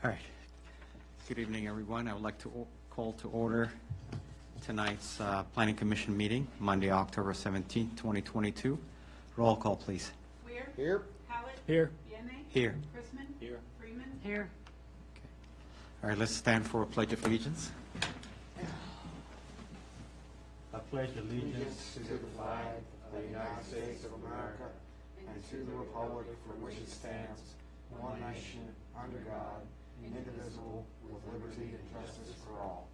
All right. Good evening, everyone. I would like to call to order tonight's Planning Commission meeting, Monday, October 17th, 2022. Roll call, please. Weir? Here. Howard? Here. Yeme? Here. Chrisman? Here. Freeman? Here. All right, let's stand for a pledge of allegiance. I pledge Allegiance to the flag of the United States of America and to the republic for which it stands, one nation, under God, indivisible, with liberty and justice for all.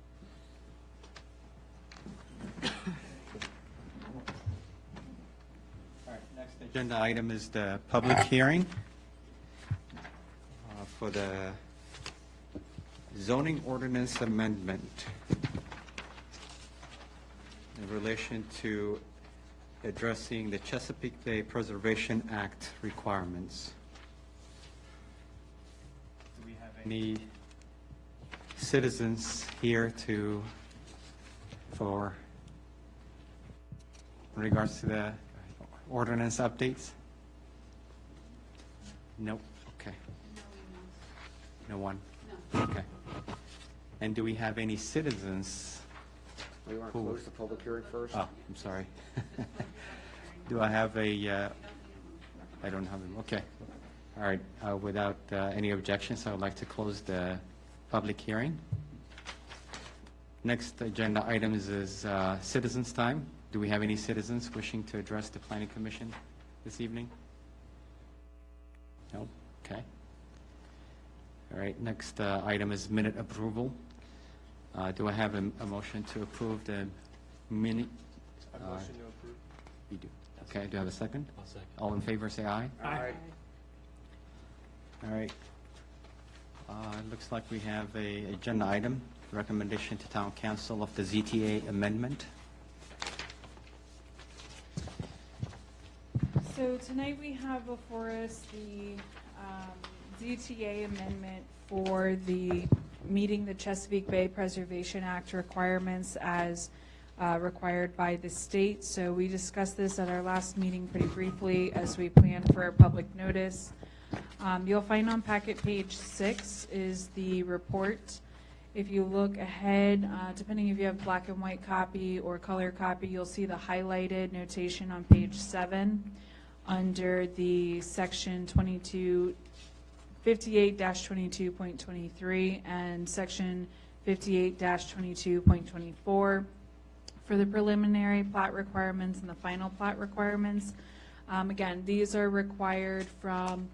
All right, next agenda item is the public hearing for the zoning ordinance amendment in relation to addressing the Chesapeake Bay Preservation Act requirements. Do we have any citizens here for in regards to the ordinance updates? Nope. Okay. No one? No. Okay. And do we have any citizens? We want to Who? close the public hearing first? Oh, I'm sorry. Do I have a, I don't have them, okay. All right, without any objections, I would like to close the public hearing. Next agenda items is citizens' time. Do we have any citizens wishing to address the Planning Commission this evening? No? Okay. All right, next item is minute approval. Do I have a motion to approve the minute? A motion to approve. You do. Okay, do I have a second? I'll second. All in favor, say aye. Aye. All right. It looks like we have a agenda item, recommendation to Town Council of the ZTA amendment. So tonight we have before us the ZTA amendment for the meeting the Chesapeake Bay Preservation Act requirements as required by the state. So we discussed this at our last meeting pretty briefly as we plan for a public notice. You'll find on packet page 6 is the report. If you look ahead, depending if you have black and white copy or color copy, you'll see the highlighted notation on page 7 under the section 58-22.23 and section 58-22.24 for the preliminary plat requirements and the final plat requirements. Again, these are required from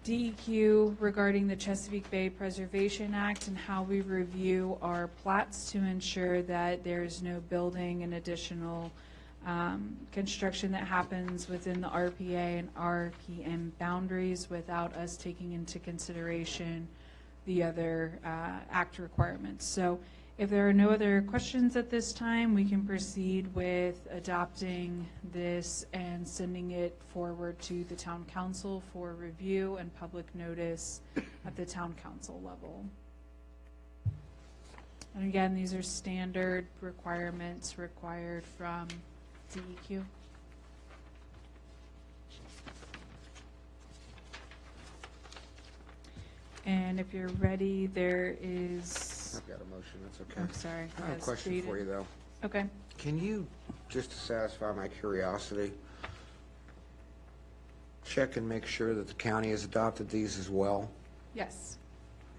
DEQ regarding the Chesapeake Bay Preservation Act and how we review our plats to ensure that there's no building and additional construction that happens within the RPA and RPM boundaries without us taking into consideration the other act requirements. So if there are no other questions at this time, we can proceed with adopting this and sending it forward to the town council for review and public notice at the town council level. And again, these are standard requirements required from DEQ. And if you're ready, there is, I've got a motion, that's okay. I'm sorry. I have a as question stated. for you, though. Okay. Can you, just to satisfy my curiosity, check and make sure that the county has adopted these as well? Yes.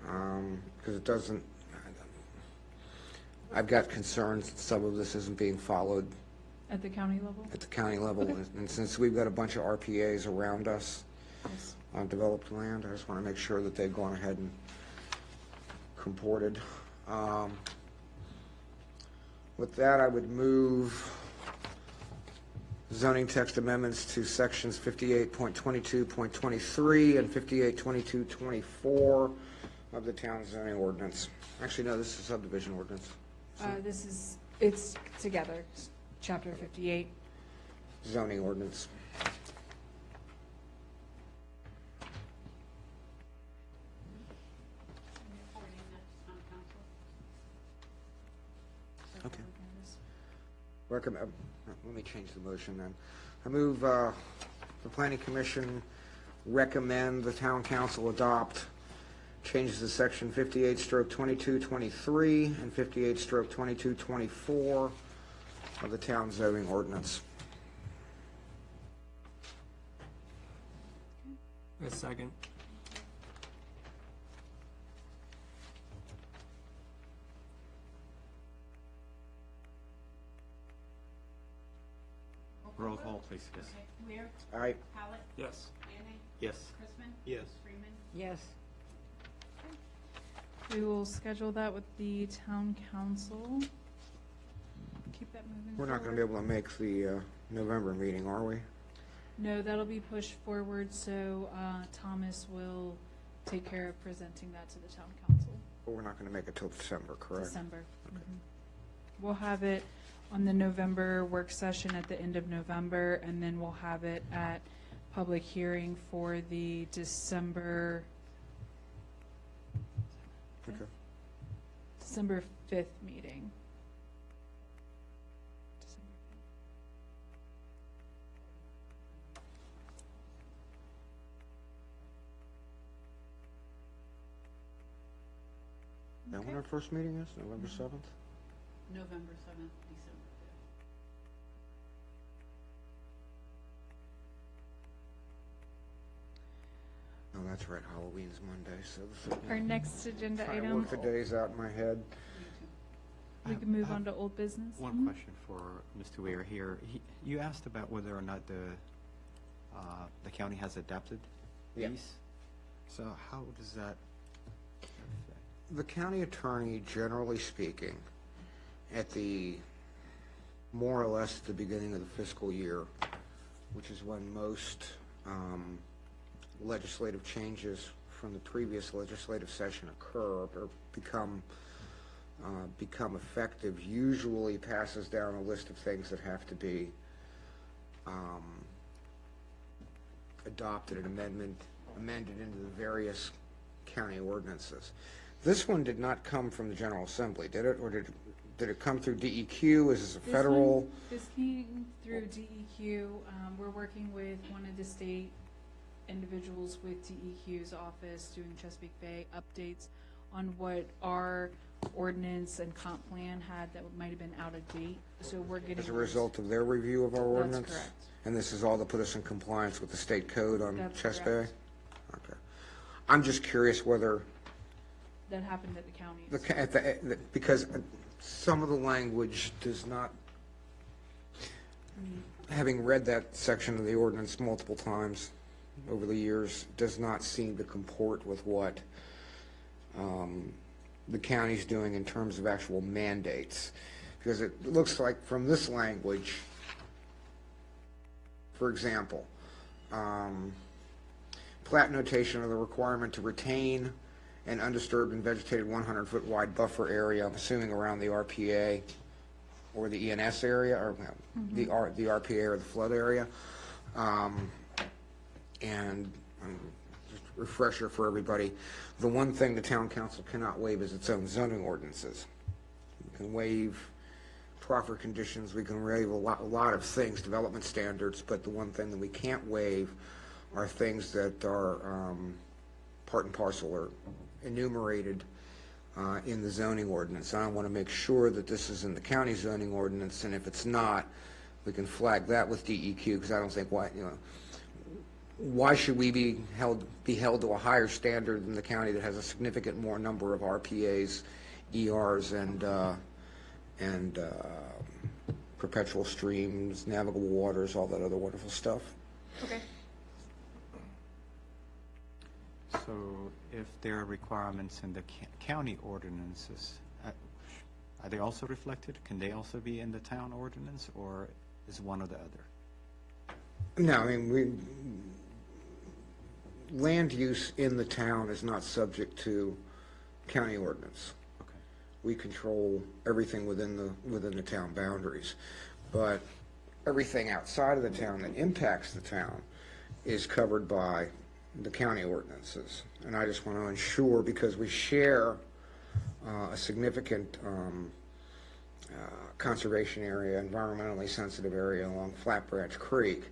Because it doesn't, I've got concerns that some of this isn't being followed At the county level? at the county level. Okay. And since we've got a bunch of RPAs around us Yes. on developed land, I just want to make sure that they've gone ahead and comported. With that, I would move zoning text amendments to sections 58.22.23 and 58.22.24 of the town zoning ordinance. Actually, no, this is subdivision ordinance. It's together, chapter 58. Zoning ordinance. Okay. Recommend, let me change the motion then. I move the Planning Commission recommend the town council adopt changes to section 58/2223 and 58/2224 of the town zoning ordinance. A second. Roll call, please, yes. Weir, Aye. Hallett, Yes. Manning, Yes. Chrisman, Yes. Freeman. Yes. We will schedule that with the town council. Keep that moving We're not going to be able to make the November meeting, are we? No, that'll be pushed forward, so Thomas will take care of presenting that to the town council. But we're not going to make it till December, correct? December. Mhm. We'll have it on the November work session at the end of November, and then we'll have it at public hearing for the December Okay. December 5th meeting. December 5th. Is that when Okay. our first meeting is, November 7th? November 7th, December 5th. Oh, that's right, Halloween's Monday, so the Our next agenda trying to item, work the days out in my head. we can move on to old business. One question for Mr. Weir here. You asked about whether or not the county has adapted Yeah. these. So how does that affect? The county attorney, generally speaking, at the, more or less, the beginning of the fiscal year, which is when most legislative changes from the previous legislative session occur or become effective, usually passes down a list of things that have to be adopted and amended into the various county ordinances. This one did not come from the General Assembly, did it? Or did it come through DEQ? Is this a This federal? one- This came through DEQ. We're working with one of the state individuals with DEQ's office doing Chesapeake Bay updates on what our ordinance and comp plan had that might have been out of date. So we're getting. As a those- result of their review of our ordinance? correct. And this is all to put us in compliance with the state code on That's Chess Bay? correct. Okay. I'm just curious whether, That happened at the county. because some of the language does not, having read that section of the ordinance multiple times over the years, does not seem to comport with what the county's doing in terms of actual mandates. Because it looks like from this language, for example, plat notation of the requirement to retain an undisturbed and vegetated 100-foot wide buffer area, I'm assuming around the RPA or the ENS area, or the RPA or the flood area. And just a refresher for everybody, the one thing the town council cannot waive is its own zoning ordinances. We can waive proffer conditions, we can waive a lot of things, development standards, but the one thing that we can't waive are things that are part and parcel or enumerated in the zoning ordinance. And I want to make sure that this is in the county zoning ordinance, and if it's not, we can flag that with DEQ, because I don't think why should we be held to a higher standard than the county that has a significant more number of RPAs, ERs, and perpetual streams, navigable waters, all that other wonderful stuff. Okay. So if there are requirements in the county ordinances, are they also reflected? Can they also be in the town ordinance, or is one or the other? No, I mean, land use in the town is not subject to county ordinance. Okay. We control everything within the town boundaries. But everything outside of the town that impacts the town is covered by the county ordinances. And I just want to ensure, because we share a significant conservation area, environmentally sensitive area along Flat Branch Creek,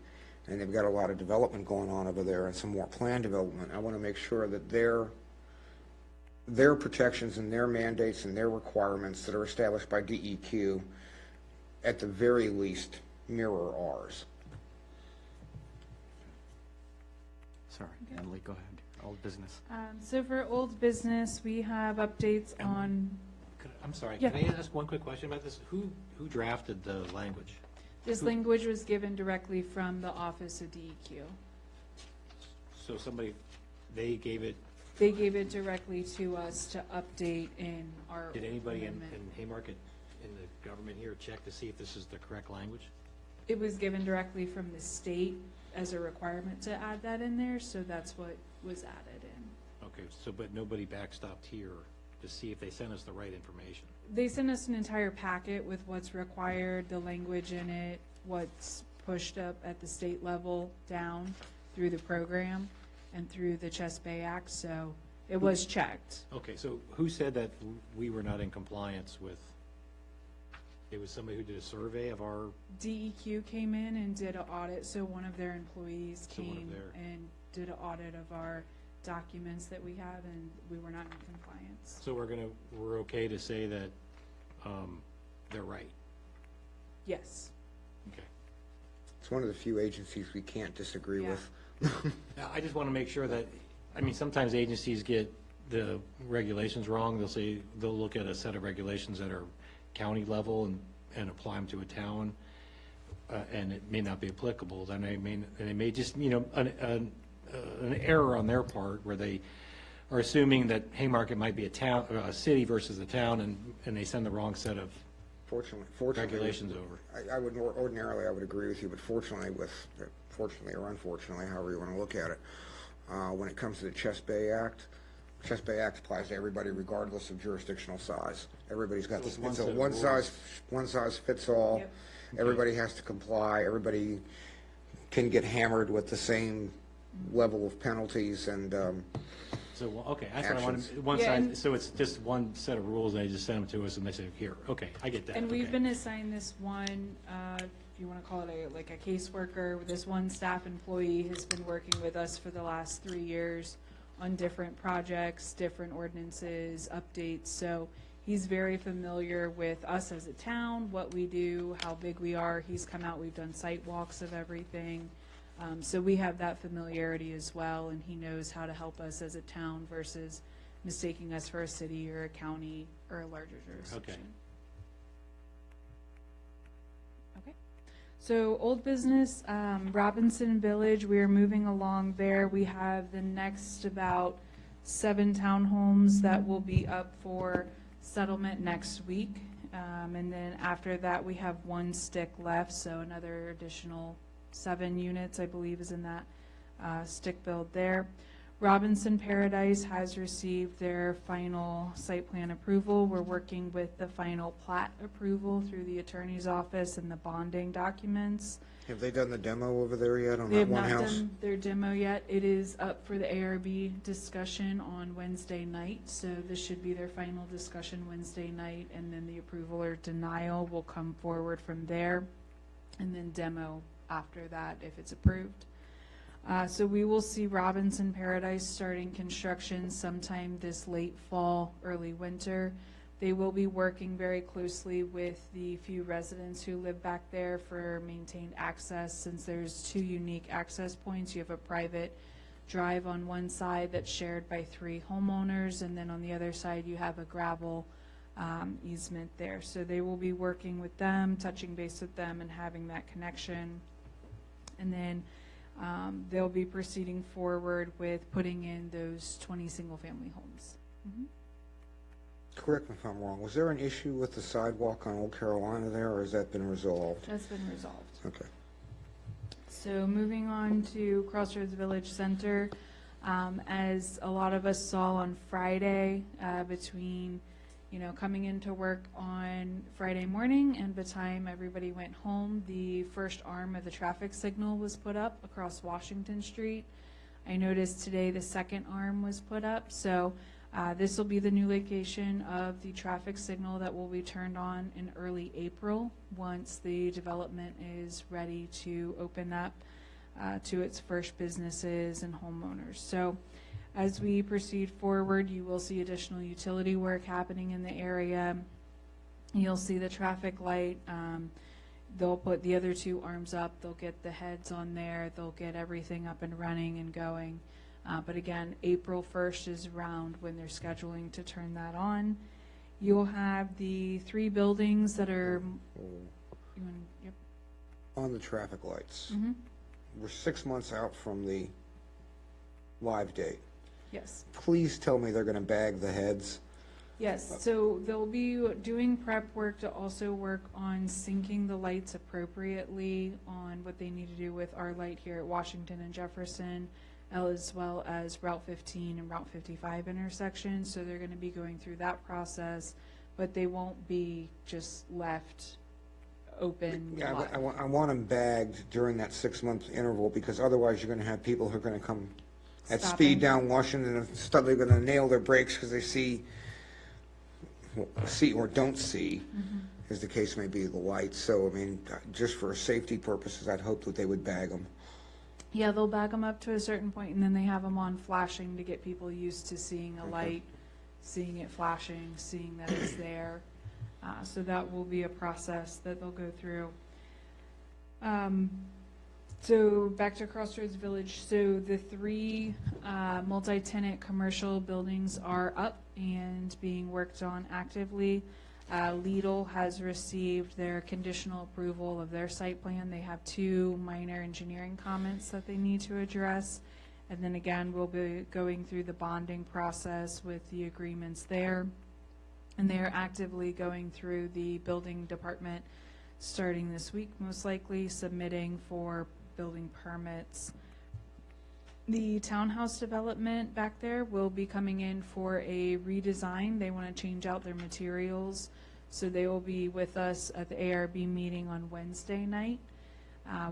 and they've got a lot of development going on over there and some more planned development. I want to make sure that their their protections and their mandates and their requirements that are established by DEQ, at the very least, mirror ours. Sorry, Emily, go ahead. Old business. So for old business, we have updates on, I'm sorry, Yeah. can I ask one quick question about this? Who drafted the language? this language was given directly from the Office of DEQ. So they gave it, They gave it directly to us to update in our did anybody in amendment. Haymarket, in the government here, check to see if this is the correct language? It was given directly from the state as a requirement to add that in there, so that's what was added in. Okay, so, but nobody backstopped here to see if they sent us the right information? They sent us an entire packet with what's required, the language in it, what's pushed up at the state level down through the program and through the Chest Bay Act, so it was checked. Okay, so who said that we were not in compliance with, it was somebody who did a survey of our, DEQ came in and did an audit, so one of their employees So one of came their- and did an audit of our documents that we have, and we were not in compliance. so we're okay to say that they're right? Yes. Okay. It's one of the few agencies we can't disagree Yeah. with. Now, I just want to make sure that, I mean, sometimes agencies get the regulations wrong. They'll look at a set of regulations that are county level and apply them to a town, and it may not be applicable. Then they may just, an error on their part where they are assuming that Haymarket might be a city versus a town, and they send the wrong set of Fortunately, regulations over. I would ordinarily, I would agree with you, but fortunately or unfortunately, however you want to look at it, when it comes to the Chest Bay Act applies to everybody regardless of jurisdictional size. Everybody's got, So it's it's one a set of one size fits all. Yep. Everybody has to comply. Everybody can get hammered with the same level of penalties and, So, okay, that's what I Actions. wanted, one Yeah, side, and- so it's just one set of rules, and they just send them to us, and they say, here, okay, I get that. And we've okay. been assigned this one, if you want to call it like a caseworker, this one staff employee has been working with us for the last 3 years on different projects, different ordinances, updates. So he's very familiar with us as a town, what we do, how big we are. He's come out, we've done site walks of everything. So we have that familiarity as well, and he knows how to help us as a town versus mistaking us for a city or a county or a larger jurisdiction. Okay. So old business, Robinson Village, we are moving along there. We have the next about 7 townhomes that will be up for settlement next week. And then after that, we have 1 stick left, so another additional 7 units, I believe, is in that stick build there. Robinson Paradise has received their final site plan approval. We're working with the final plat approval through the attorney's office and the bonding documents. have they done the demo over there yet on They that have one not house? done their demo yet. It is up for the ARB discussion on Wednesday night, so this should be their final discussion Wednesday night, and then the approval or denial will come forward from there, and then demo after that if it's approved. So we will see Robinson Paradise starting construction sometime this late fall, early winter. They will be working very closely with the few residents who live back there for maintained access, since there's 2 unique access points. You have a private drive on one side that's shared by 3 homeowners, and then on the other side you have a gravel easement there. So they will be working with them, touching base with them, and having that connection. And then they'll be proceeding forward with putting in those 20 single-family homes. Correct me if I'm wrong, was there an issue with the sidewalk on Old Carolina there, or has that been resolved? That's been resolved. Okay. So moving on to Crossroads Village Center, as a lot of us saw on Friday, between, coming into work on Friday morning and the time everybody went home, the first arm of the traffic signal was put up across Washington Street. I noticed today the second arm was put up, so this will be the new location of the traffic signal that will be turned on in early April once the development is ready to open up. to its first businesses and homeowners. So as we proceed forward, you will see additional utility work happening in the area. You'll see the traffic light. They'll put the other two arms up. They'll get the heads on there. They'll get everything up and running and going. But again, April 1st is around when they're scheduling to turn that on. You'll have the 3 buildings that are, yep. On the traffic lights, Mm-hmm. we're 6 months out from the live date. Yes. Please tell me they're gonna bag the heads. Yes, so they'll be doing prep work to also work on syncing the lights appropriately on what they need to do with our light here at Washington and Jefferson, as well as Route 15 and Route 55 intersections. So they're going to be going through that process, but they won't be just left open. Yeah, live. I want them bagged during that 6-month interval, because otherwise you're gonna have people who are gonna come at Stopping. speed down Washington and they're gonna nail their brakes because they see or don't see, as the case may be, the lights. So, I mean, just for safety purposes, I'd hope that they would bag them. Yeah, they'll back them up to a certain point, and then they have them on flashing to get people used to seeing a light, seeing it flashing, seeing that it's there. So that will be a process that they'll go through. So back to Crossroads Village. So the 3 multi-tenant commercial buildings are up and being worked on actively. Lidl has received their conditional approval of their site plan. They have 2 minor engineering comments that they need to address. And then again, we'll be going through the bonding process with the agreements there. And they're actively going through the building department starting this week, most likely, submitting for building permits. The townhouse development back there will be coming in for a redesign. They want to change out their materials, so they will be with us at the ARB meeting on Wednesday night.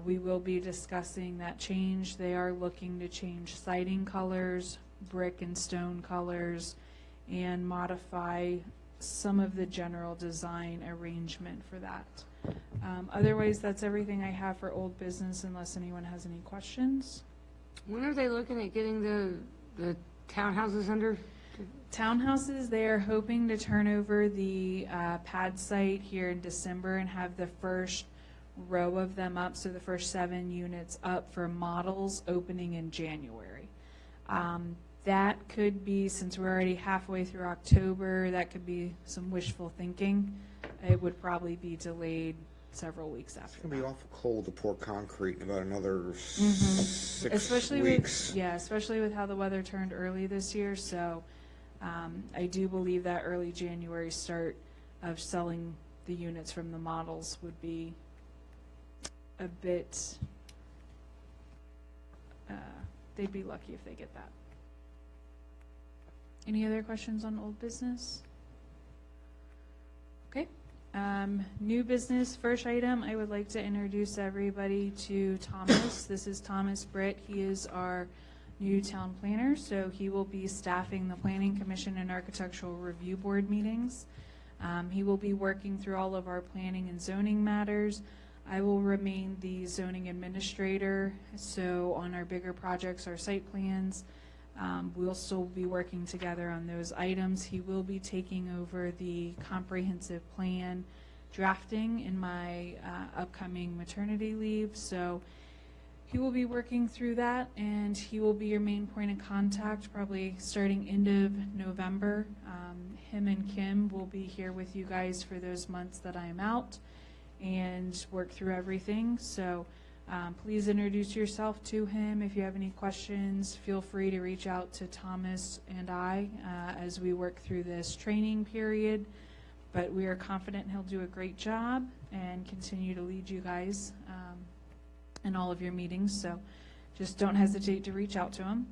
We will be discussing that change. They are looking to change siding colors, brick and stone colors, and modify some of the general design arrangement for that. Otherwise, that's everything I have for old business, unless anyone has any questions. When are they looking at getting the townhouses under? Townhouses, they are hoping to turn over the pad site here in December and have the first row of them up, so the first 7 units up for models opening in January. That could be, since we're already halfway through October, that could be some wishful thinking. It would probably be delayed several weeks It's after gonna be that. awful cold to pour concrete in about another 6 Especially weeks. with, yeah, especially with how the weather turned early this year. So I do believe that early January start of selling the units from the models would be a bit, they'd be lucky if they get that. Any other questions on old business? Okay. New business, first item, I would like to introduce everybody to Thomas. This is Thomas Britt. He is our new town planner, so he will be staffing the Planning Commission and Architectural Review Board meetings. He will be working through all of our planning and zoning matters. I will remain the zoning administrator, so on our bigger projects, our site plans, we'll still be working together on those items. He will be taking over the comprehensive plan drafting in my upcoming maternity leave, so he will be working through that, and he will be your main point of contact probably starting end of November. Him and Kim will be here with you guys for those months that I am out and work through everything. So please introduce yourself to him. If you have any questions, feel free to reach out to Thomas and I as we work through this training period. But we are confident he'll do a great job and continue to lead you guys in all of your meetings. So just don't hesitate to reach out to him.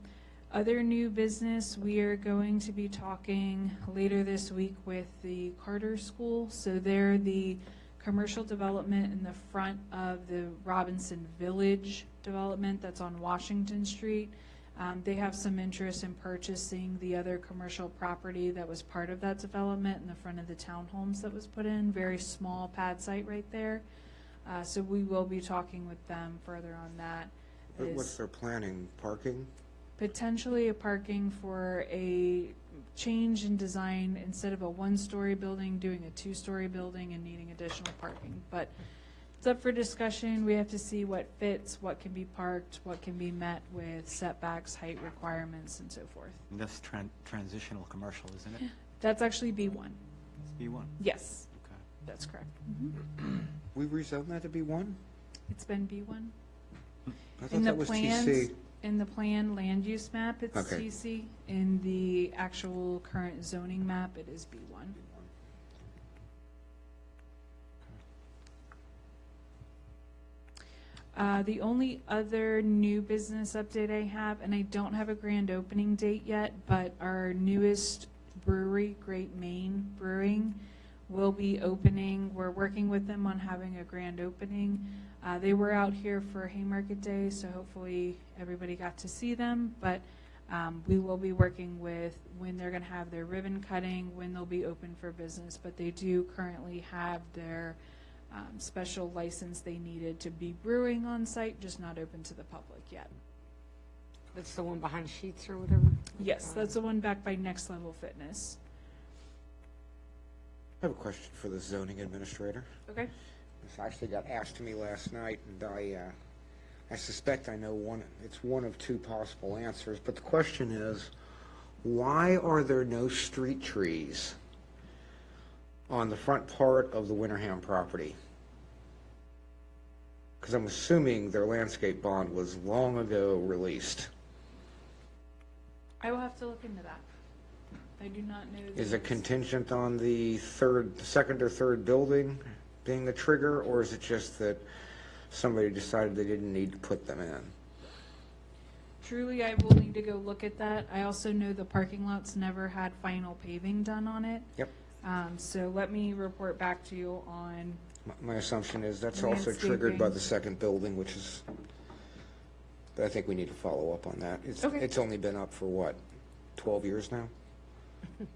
Other new business, we are going to be talking later this week with the Carter School. So they're the commercial development in the front of the Robinson Village development that's on Washington Street. They have some interest in purchasing the other commercial property that was part of that development in the front of the townhomes that was put in. Very small pad site right there. So we will be talking with them further on that. What's their planning, parking? Potentially a parking for a change in design, instead of a one-story building, doing a two-story building and needing additional parking. But it's up for discussion. We have to see what fits, what can be parked, what can be met with setbacks, height requirements, and so forth. And that's transitional commercial, isn't it? That's actually B1. It's B1. Yes, Okay. that's correct. We rezoned that to B1? It's been B1. I thought In the that was plans, TC. in the plan land use map, it's Okay. TC. In the actual current zoning map, it is B1. The only other new business update I have, and I don't have a grand opening date yet, but our newest brewery, Great Maine Brewing, will be opening. We're working with them on having a grand opening. They were out here for Haymarket Day, so hopefully everybody got to see them. But we will be working with when they're going to have their ribbon cutting, when they'll be open for business. But they do currently have their special license they needed to be brewing on site, just not open to the public yet. That's the one behind Sheets or whatever? Yes, that's the one back by Next Level Fitness. I have a question for the zoning administrator. Okay. This actually got asked to me last night, and I suspect I know it's one of two possible answers, but the question is, why are there no street trees on the front part of the Winterham property? Because I'm assuming their landscape bond was long ago released. I will have to look into that. I do not know. Is it contingent on the second or third building being the trigger, or is it just that somebody decided they didn't need to put them in? Truly, I will need to go look at that. I also know the parking lots never had final paving done on it. Yep. So let me report back to you on, My assumption is that's also triggered by Landscaping. the second building, which is, but I think we need to follow up on that. Okay. It's only been up for what, 12 years now?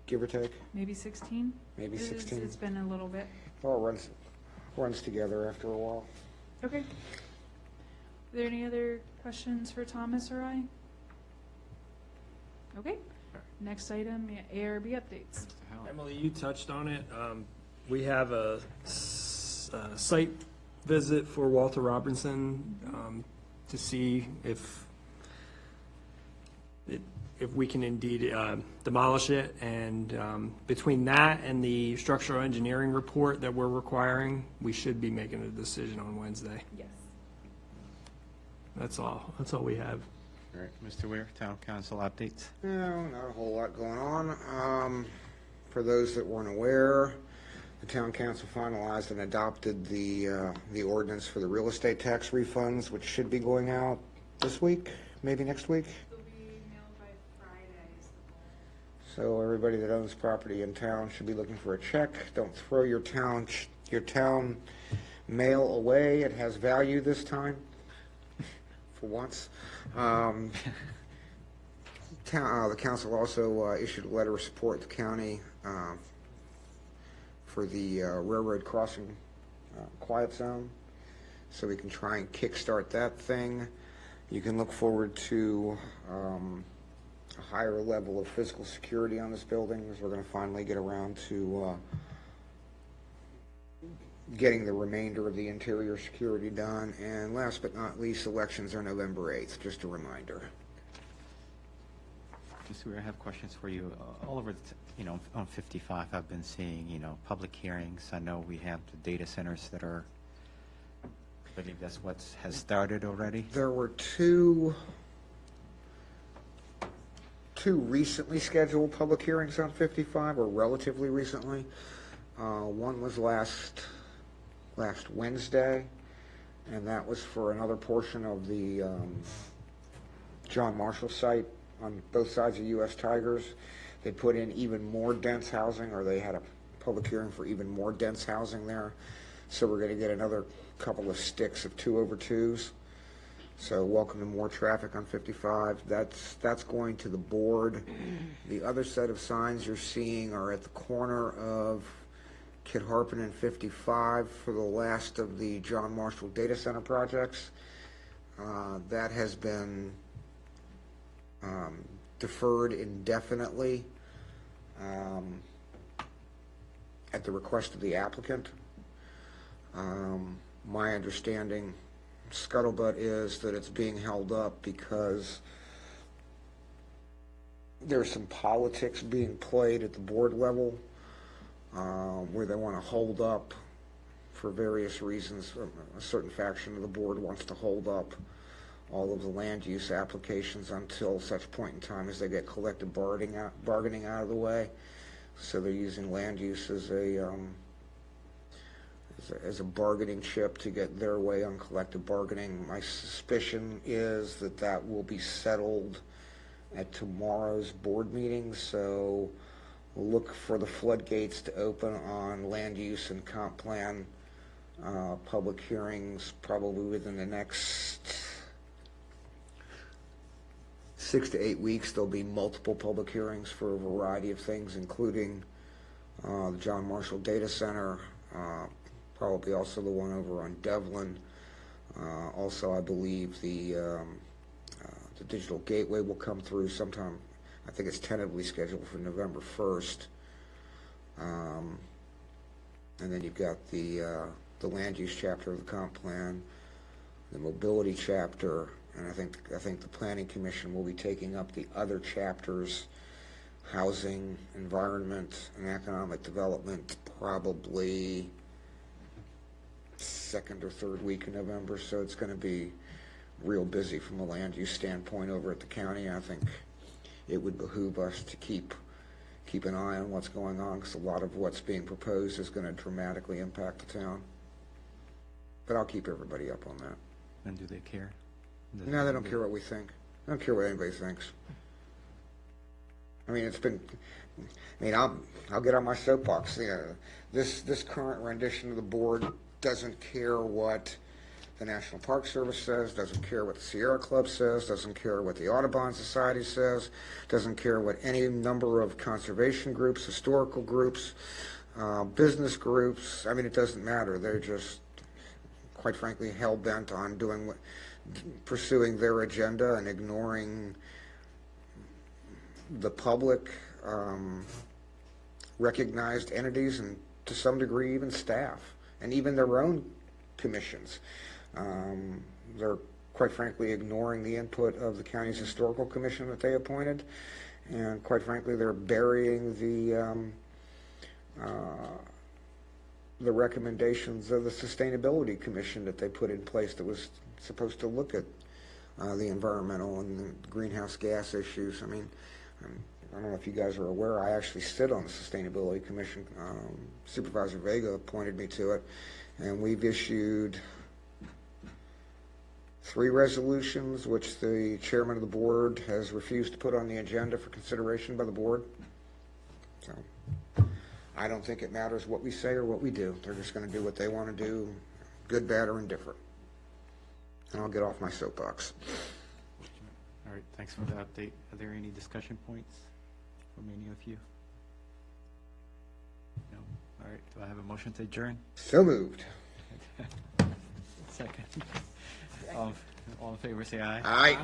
Give or take? maybe 16? Maybe It's- 16? It's been a little bit. It all runs together after a while. Okay. Are there any other questions for Thomas or I? Okay. Next item, ARB updates. Emily, you touched on it. We have a site visit for Walter Robinson to see if we can indeed demolish it. And between that and the structural engineering report that we're requiring, we should be making a decision on Wednesday. Yes. That's all. That's all we have. All right, Mr. Ware, Town Council updates. No, not a whole lot going on. For those that weren't aware, the town council finalized and adopted the ordinance for the real estate tax refunds, which should be going out this week, maybe next week. They'll be mailed by Fridays. So everybody that owns property in town should be looking for a check. Don't throw your town mail away. It has value this time, for once. The council also issued a letter of support to the county for the railroad crossing quiet zone, so we can try and kickstart that thing. You can look forward to a higher level of physical security on this building, as we're going to finally get around to getting the remainder of the interior security done. And last but not least, elections are November 8th, just a reminder. Mr. Ware, I have questions for you. All over, on 55, I've been seeing, public hearings. I know we have the data centers that are, I believe that's what has started already. There were two recently scheduled public hearings on 55, or relatively recently. One was last Wednesday, and that was for another portion of the John Marshall site on both sides of U.S. Tigers. They put in even more dense housing, or they had a public hearing for even more dense housing there. So we're going to get another couple of sticks of 2-over-2s. So welcome to more traffic on 55. That's going to the board. The other set of signs you're seeing are at the corner of Kit Harpin and 55 for the last of the John Marshall data center projects. That has been deferred indefinitely at the request of the applicant. My understanding, scuttlebutt, is that it's being held up because there's some politics being played at the board level where they want to hold up for various reasons. A certain faction of the board wants to hold up all of the land use applications until such point in time as they get collective bargaining out of the way. So they're using land use as a bargaining chip to get their way on collective bargaining. My suspicion is that that will be settled at tomorrow's board meeting, so look for the floodgates to open on land use and comp plan public hearings probably within the next 6 to 8 weeks. There'll be multiple public hearings for a variety of things, including the John Marshall Data Center, probably also the one over on Devlin. Also, I believe the Digital Gateway will come through sometime. I think it's tentatively scheduled for November 1st. And then you've got the land use chapter of the comp plan, the mobility chapter, and I think the Planning Commission will be taking up the other chapters, housing, environment, and economic development, probably second or third week in November. So it's going to be real busy from a land use standpoint over at the county. I think it would behoove us to keep an eye on what's going on, because a lot of what's being proposed is going to dramatically impact the town. But I'll keep everybody up on that. And do they care? No, they don't care what we think. They don't care what anybody thinks. I mean, I'll get on my soapbox. You know, this current rendition of the board doesn't care what the National Park Service says, doesn't care what the Sierra Club says, doesn't care what the Audubon Society says, doesn't care what any number of conservation groups, historical groups, business groups. I mean, it doesn't matter. They're just, quite frankly, hell-bent on pursuing their agenda and ignoring the public, recognized entities, and to some degree even staff, and even their own commissions. They're quite frankly ignoring the input of the county's historical commission that they appointed, and quite frankly they're burying the recommendations of the sustainability commission that they put in place that was supposed to look at the environmental and the greenhouse gas issues. I mean, I don't know if you guys are aware, I actually sit on the Sustainability Commission. Supervisor Vega appointed me to it, and we've issued 3 resolutions, which the chairman of the board has refused to put on the agenda for consideration by the board. So I don't think it matters what we say or what we do. They're just going to do what they want to do, good, bad, or indifferent. And I'll get off my soapbox. All right, thanks for the update. Are there any discussion points from any of you? No? All right, do I have a motion to adjourn? So moved. Second. All in favor, say aye. Aye.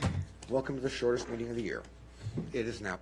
Aye. Welcome to the shortest meeting of the year. It is now